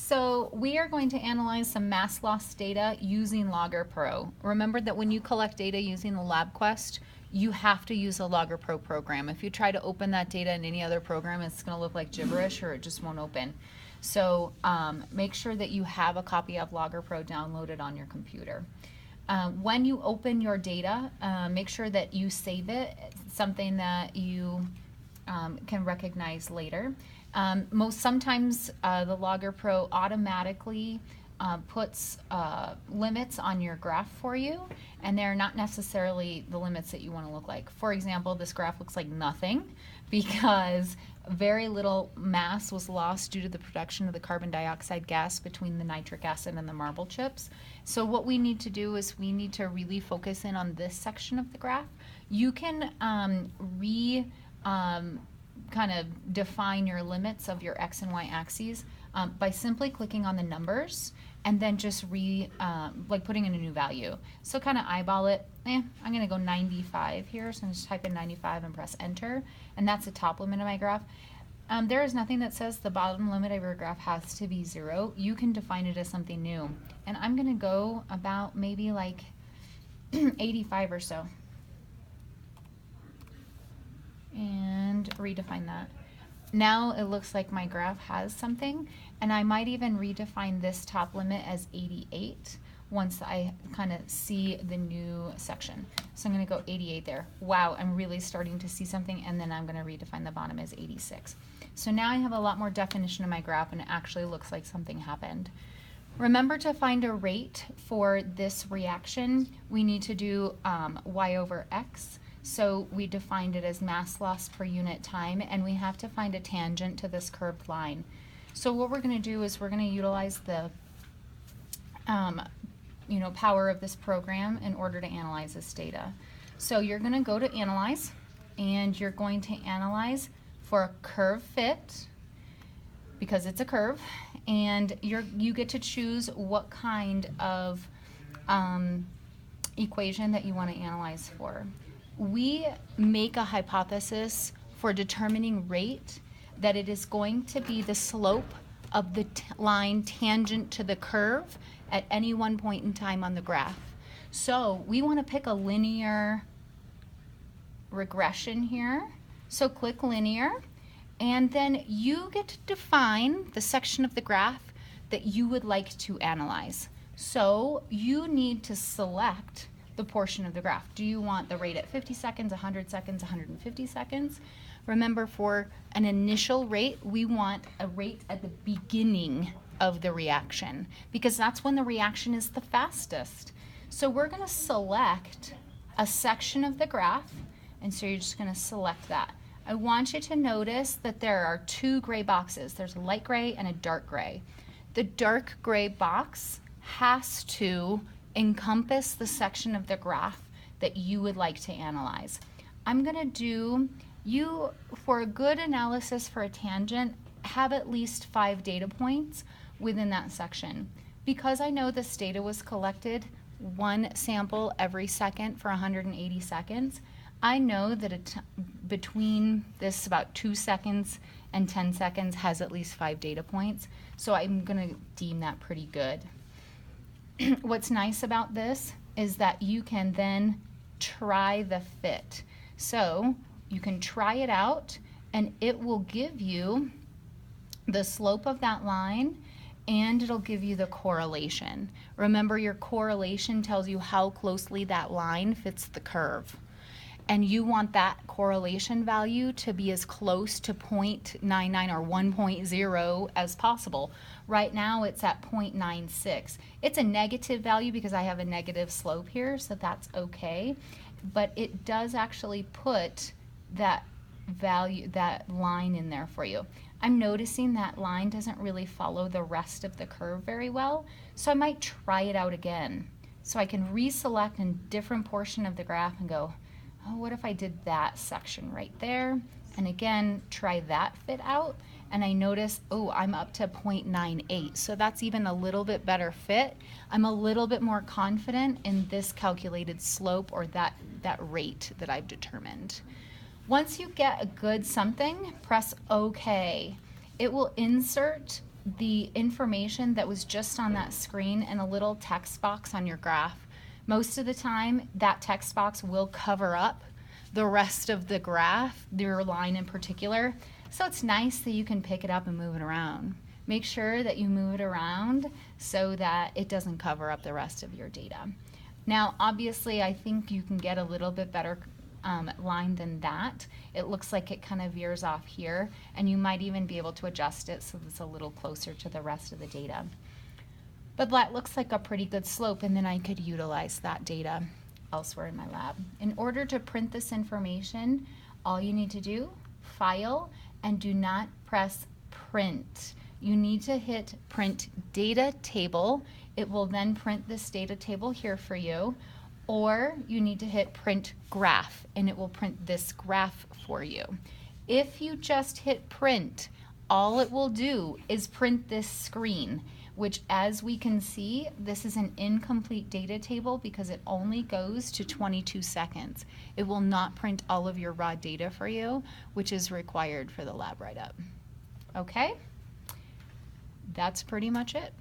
So we are going to analyze some mass loss data using Logger Pro. Remember that when you collect data using the LabQuest, you have to use a Logger Pro program. If you try to open that data in any other program, it's going to look like gibberish or it just won't open. So make sure that you have a copy of Logger Pro downloaded on your computer. When you open your data, make sure that you save it, something that you can recognize later. Sometimes the Logger Pro automatically puts limits on your graph for you, and they're not necessarily the limits that you want to look like. For example, this graph looks like nothing because very little mass was lost due to the production of the carbon dioxide gas between the nitric acid and the marble chips. So what we need to do is we need to really focus in on this section of the graph. You can kind of define your limits of your X and Y axes by simply clicking on the numbers and then just like putting in a new value. So kind of eyeball it. I'm going to go 95 here, so I'm just type in 95 and press enter, and that's the top limit of my graph. There is nothing that says the bottom limit of your graph has to be 0. You can define it as something new, and I'm going to go about maybe like 85 or so. And redefine that. Now it looks like my graph has something, and I might even redefine this top limit as 88 once I kind of see the new section. So I'm going to go 88 there. Wow, I'm really starting to see something, and then I'm going to redefine the bottom as 86. So now I have a lot more definition of my graph, and it actually looks like something happened. Remember to find a rate for this reaction. We need to do y over x. So we defined it as mass loss per unit time, and we have to find a tangent to this curved line. So what we're going to do is we're going to utilize the power of this program in order to analyze this data. So you're going to go to Analyze, and you're going to analyze for a curve fit, because it's a curve, and you get to choose what kind of equation that you want to analyze for. We make a hypothesis for determining rate that it is going to be the slope of the line tangent to the curve at any one point in time on the graph. So we want to pick a linear regression here. So click linear, and then you get to define the section of the graph that you would like to analyze. So you need to select the portion of the graph. Do you want the rate at 50 seconds, 100 seconds, 150 seconds? Remember, for an initial rate, we want a rate at the beginning of the reaction, because that's when the reaction is the fastest. So we're going to select a section of the graph, and so you're just going to select that. I want you to notice that there are two gray boxes. There's a light gray and a dark gray. The dark gray box has to encompass the section of the graph that you would like to analyze. I'm going to do, for a good analysis for a tangent, have at least 5 data points within that section. Because I know this data was collected 1 sample every second for 180 seconds, I know that between this about 2 seconds and 10 seconds has at least 5 data points, so I'm going to deem that pretty good. What's nice about this is that you can then try the fit. So you can try it out, and it will give you the slope of that line, and it'll give you the correlation. Remember, your correlation tells you how closely that line fits the curve. And you want that correlation value to be as close to 0.99 or 1.0 as possible. Right now it's at 0.96. It's a negative value because I have a negative slope here, so that's okay. But it does actually put that value, that line in there for you. I'm noticing that line doesn't really follow the rest of the curve very well, so I might try it out again. So I can reselect a different portion of the graph and go, oh, what if I did that section right there? And again, try that fit out, and I notice, oh, I'm up to 0.98, so that's even a little bit better fit. I'm a little bit more confident in this calculated slope, or that rate that I've determined. Once you get a good something, press OK. it will insert the information that was just on that screen in a little text box on your graph. Most of the time, that text box will cover up the rest of the graph, your line in particular. So it's nice that you can pick it up and move it around. Make sure that you move it around so that it doesn't cover up the rest of your data. Now, obviously, I think you can get a little bit better line than that. It looks like it kind of veers off here, and you might even be able to adjust it so it's a little closer to the rest of the data. But that looks like a pretty good slope, and then I could utilize that data elsewhere in my lab. In order to print this information, all you need to do, File, and do not press Print. You need to hit Print Data Table. It will then print this data table here for you. Or you need to hit Print Graph, and it will print this graph for you. If you just hit Print, all it will do is print this screen, which, as we can see, this is an incomplete data table because it only goes to 22 seconds. It will not print all of your raw data for you, which is required for the lab write-up. Okay? That's pretty much it.